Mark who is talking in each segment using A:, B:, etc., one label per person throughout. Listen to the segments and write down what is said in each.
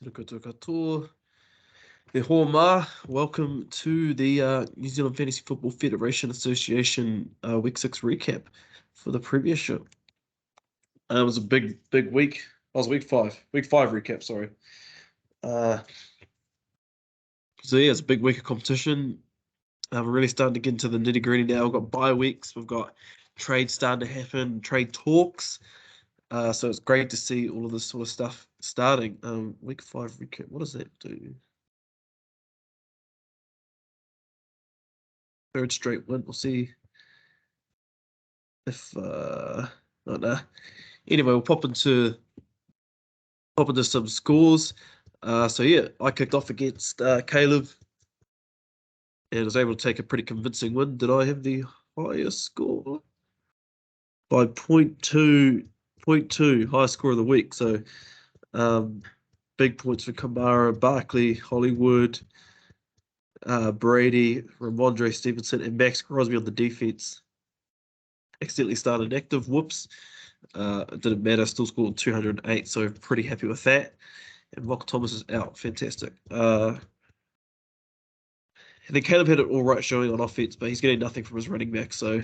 A: Tuka katoa. E hoa mā. Welcome to the New Zealand Fantasy Football Federation Association Week 6 recap for the Premiership. It was a big week. It was week 5. Week 5 recap, sorry. So yeah, it's a big week of competition. We're really starting to get into the nitty-gritty now. We've got bye weeks. We've got trades starting to happen, trade talks. So it's great to see all of this sort of stuff starting. Week 5 recap, what does that do? Third straight win. We'll see if oh no. Anyway, we'll pop into some scores. So yeah, I kicked off against Caleb and was able to take a pretty convincing win. Did I have the highest score? By 0.2, highest score of the week. So big points for Kamara, Barkley, Hollywood, Brady, Ramondre Stevenson, and Max Crosby on the defense. Accidentally started active. Whoops. It didn't matter. Still scored 208, so pretty happy with that. And Mock Thomas is out. Fantastic. And then Caleb had an all right showing on offense, but he's getting nothing from his running back. So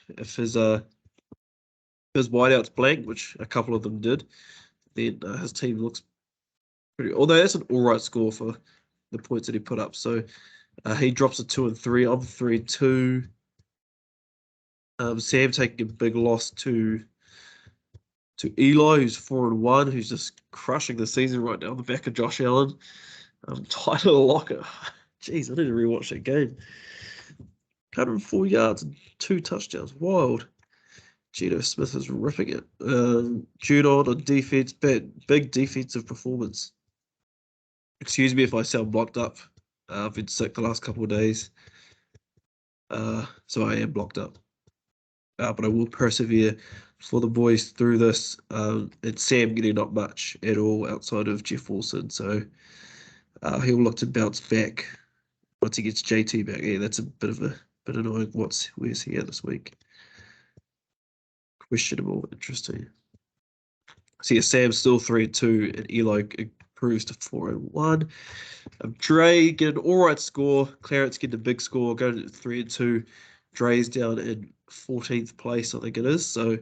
A: if his wideouts blank, which a couple of them did, then his team looks pretty. Although that's an all right score for the points that he put up. So he drops a 2 and 3. I'm 3 and 2. Sam taking a big loss to Eli, who's 4 and 1, who's just crushing the season right now on the back of Josh Allen. Tyler Lockett. Jeez, I need to rewatch that game. 104 yards and 2 touchdowns. Wild. Geno Smith is ripping it. Judon on defense. Big defensive performance. Excuse me if I sound blocked up. I've been sick the last couple of days. So I am blocked up. But I will persevere for the boys through this. And Sam getting not much at all outside of Jeff Wilson. So he'll look to bounce back once he gets JT back. Yeah, that's a bit annoying. Where's he at this week? Questionable. Interesting. So yeah, Sam's still 3 and 2, and Eli improves to 4 and 1. Dre get an all right score. Clarence getting a big score, going to 3 and 2. Dre's down in 14th place, I think it is. So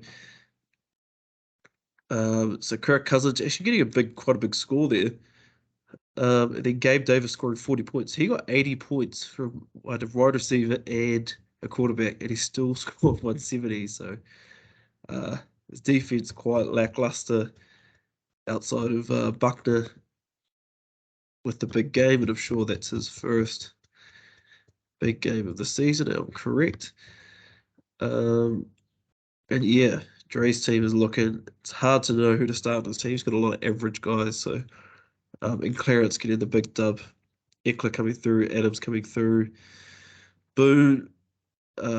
A: Kirk Cousins actually getting quite a big score there. And then Gabe Davis scoring 40 points. He got 80 points from a wide receiver and a quarterback, and he still scored 170. So his defense quite lackluster outside of Buckner with the big game, and I'm sure that's his first big game of the season. I'm correct. And yeah, Dre's team is looking. It's hard to know who to start on his team. He's got a lot of average guys. So, and Clarence getting the big dub. Eckler coming through. Adams coming through. Boone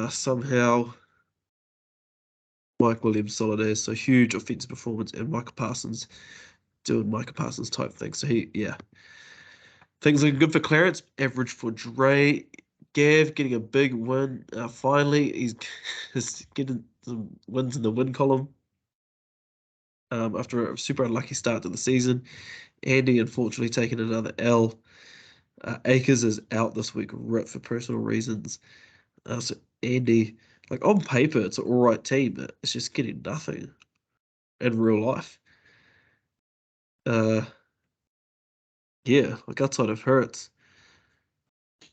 A: somehow. Mike Williams solid as. So huge offensive performance, and Micah Parsons doing Micah Parsons type thing. So things looking good for Clarence. Average for Dre. Gav getting a big win. Finally, he's getting some wins in the win column. After a super unlucky start to the season. Andy, unfortunately, taking another L. Akers is out this week, ripped for personal reasons. So Andy, like on paper, it's an all right team, but it's just getting nothing in real life. Yeah, like outside of Hurts,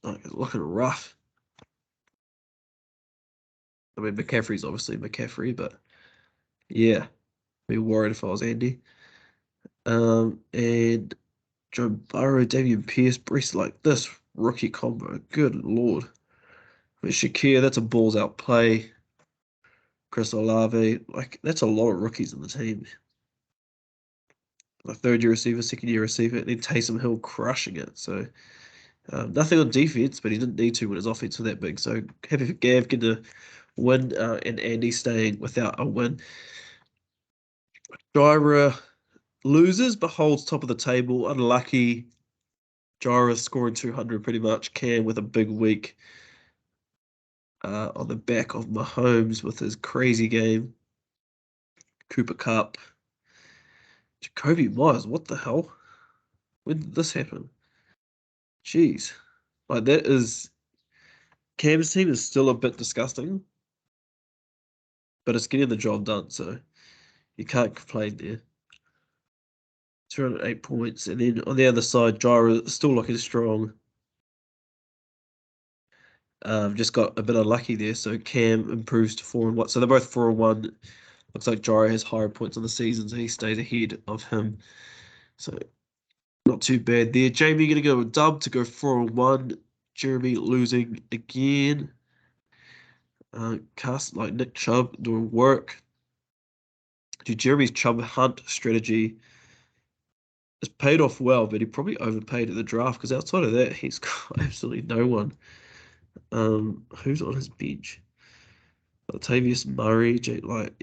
A: like it's looking rough. I mean, McCaffrey's obviously McCaffrey, but yeah, be worried if I was Andy. And Joe Burrow, Damian Pierce, Brees, like this rookie combo. Good lord. I mean, Shakir, that's a balls out play. Chris Olave, like that's a lot of rookies in the team. A third year receiver, second year receiver, and then Taysom Hill crushing it. So nothing on defense, but he didn't need to when his offense was that big. So happy for Gav getting a win and Andy staying without a win. Gyra loses but holds top of the table. Unlucky. Gyra scoring 200 pretty much. Cam with a big week on the back of Mahomes with his crazy game. Cooper Cup. Jacoby Myers, what the hell? When did this happen? Jeez. Like that is Cam's team is still a bit disgusting, but it's getting the job done, so you can't complain there. 208 points, and then on the other side, Gyra is still looking strong. Just got a bit unlucky there, so Cam improves to 4-1. So they're both 4-1. Looks like Gyro has higher points on the season, so he stays ahead of him. So not too bad there. Jamie gonna go with dub to go 4-1. Jeremy losing again. Cast like Nick Chubb doing work. Jeremy's Chubb Hunt strategy has paid off well, but he probably overpaid at the draft because outside of that, he's got absolutely no one. Who's on his bench? Latavius Murray,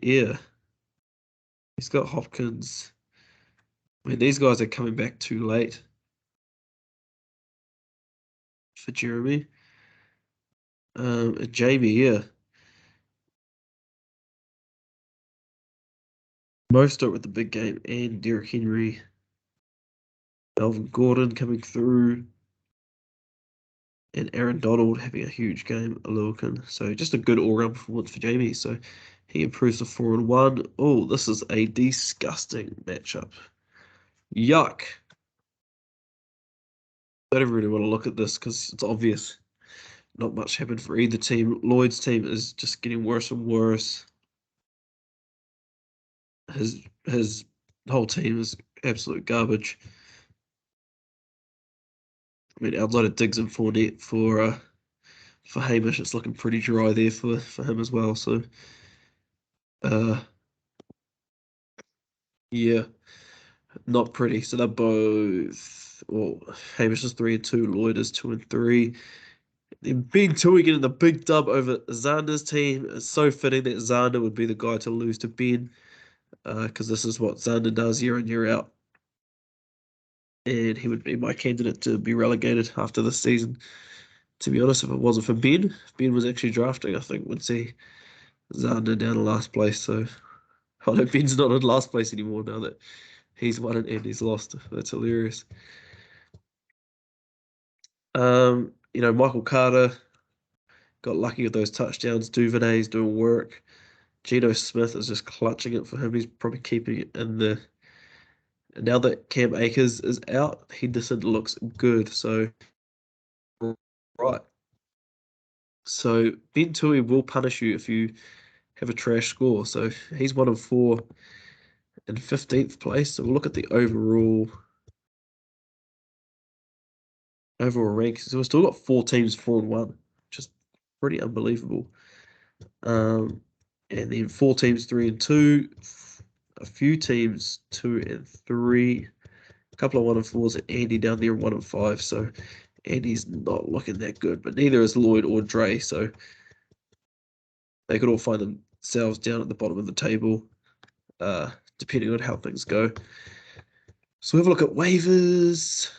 A: yeah, he's got Hopkins. I mean, these guys are coming back too late for Jeremy. And Jamie, yeah. Mostert with the big game and Derrick Henry. Melvin Gordon coming through. And Aaron Donald having a huge game, Aluakin. So just a good all-round performance for Jamie. So he improves to 4-1. Oh, this is a disgusting matchup. Yuck. I don't really want to look at this because it's obvious. Not much happened for either team. Lloyd's team is just getting worse and worse. His whole team is absolute garbage. I mean, outside of Diggs and Fournette for Hamish, it's looking pretty dry there for him as well. So, uh, yeah, not pretty. So they're both. Well, Hamish is 3-2. Lloyd is 2-3. Then Ben Tui getting the big dub over Xander's team. It's so fitting that Xander would be the guy to lose to Ben, because this is what Xander does year in year out. And he would be my candidate to be relegated after this season. To be honest, if it wasn't for Ben, if Ben was actually drafting, I think we'd see Xander down in last place. So I know Ben's not in last place anymore now that he's won and Andy's lost. That's hilarious. Michael Carter got lucky with those touchdowns. Duvernay's doing work. Geno Smith is just clutching it for him. He's probably keeping it in the. And now that Cam Akers is out, Henderson looks good. So, right. So, Ben Tui will punish you if you have a trash score. So, he's 1-4 in 15th place. So, we'll look at the overall ranks. So, we've still got 4 teams 4-1, just pretty unbelievable. And then 4 teams 3-2, a few teams 2-3, a couple of 1-4s, and Andy down there 1-5. So Andy's not looking that good, but neither is Lloyd or Dre. So they could all find themselves down at the bottom of the table, depending on how things go. So we have a look at waivers.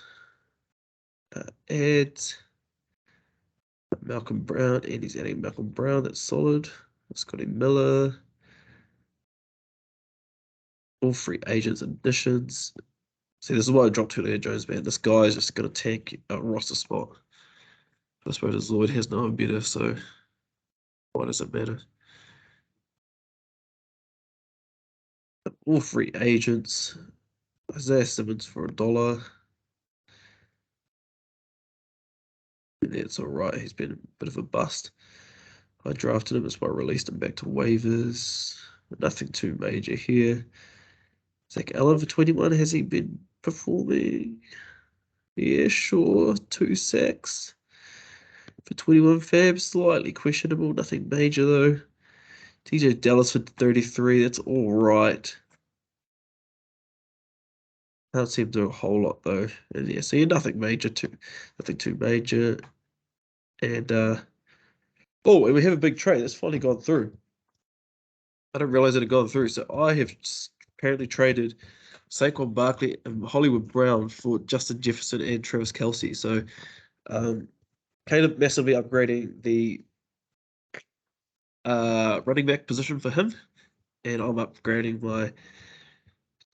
A: Add Malcolm Brown. Andy's adding Malcolm Brown. That's solid. Scotty Miller. All free agents additions. See, this is why I dropped Julio Jones, man. This guy is just going to tank a roster spot. I suppose Lloyd has no one better, so why does it matter? All free agents. Isaiah Simmons for $1. It's all right. He's been a bit of a bust. I drafted him, that's why I released him back to waivers. Nothing too major here. Zach Allen for 21. Has he been performing? Yeah, sure. 2 sacks for 21 fab. Slightly questionable. Nothing major, though. TJ Dallas for 33. That's all right. Can't seem to do a whole lot, though. And yeah, so nothing major, nothing too major. And, oh, and we have a big trade that's finally gone through. I didn't realize it had gone through. So I have apparently traded Saquon Barkley and Hollywood Brown for Justin Jefferson and Travis Kelce. So kind of massively upgrading the running back position for him. And I'm upgrading my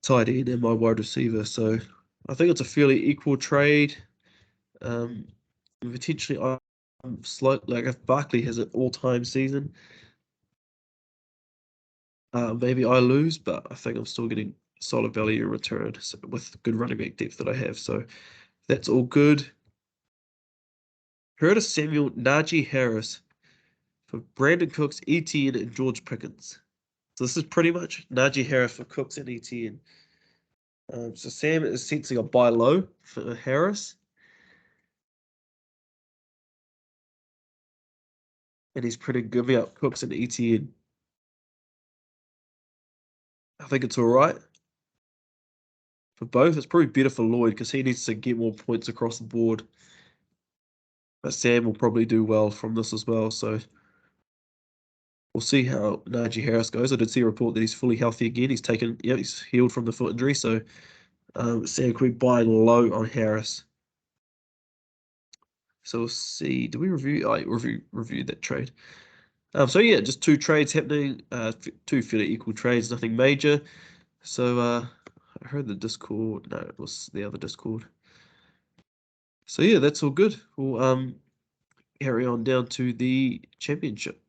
A: tight end and my wide receiver. So I think it's a fairly equal trade. Potentially, I'm slight like if Barkley has an all-time season, maybe I lose, but I think I'm still getting solid value in return with good running back depth that I have. So that's all good. Curtis Samuel, Najee Harris for Brandon Cooks, ETN, and George Pickens. So this is pretty much Najee Harris for Cooks and ETN. So Sam is essentially a buy low for Harris. And he's pretty giving up Cooks and ETN. I think it's all right for both. It's probably better for Lloyd because he needs to get more points across the board. But Sam will probably do well from this as well. So we'll see how Najee Harris goes. I did see a report that he's fully healthy again. He's healed from the foot injury. So Sam could be buying low on Harris. So we'll see. Did we review? I reviewed that trade. So yeah, just two trades happening. Two fairly equal trades, nothing major. So I heard the Discord. No, it was the other Discord. So yeah, that's all good. We'll carry on down to the championship.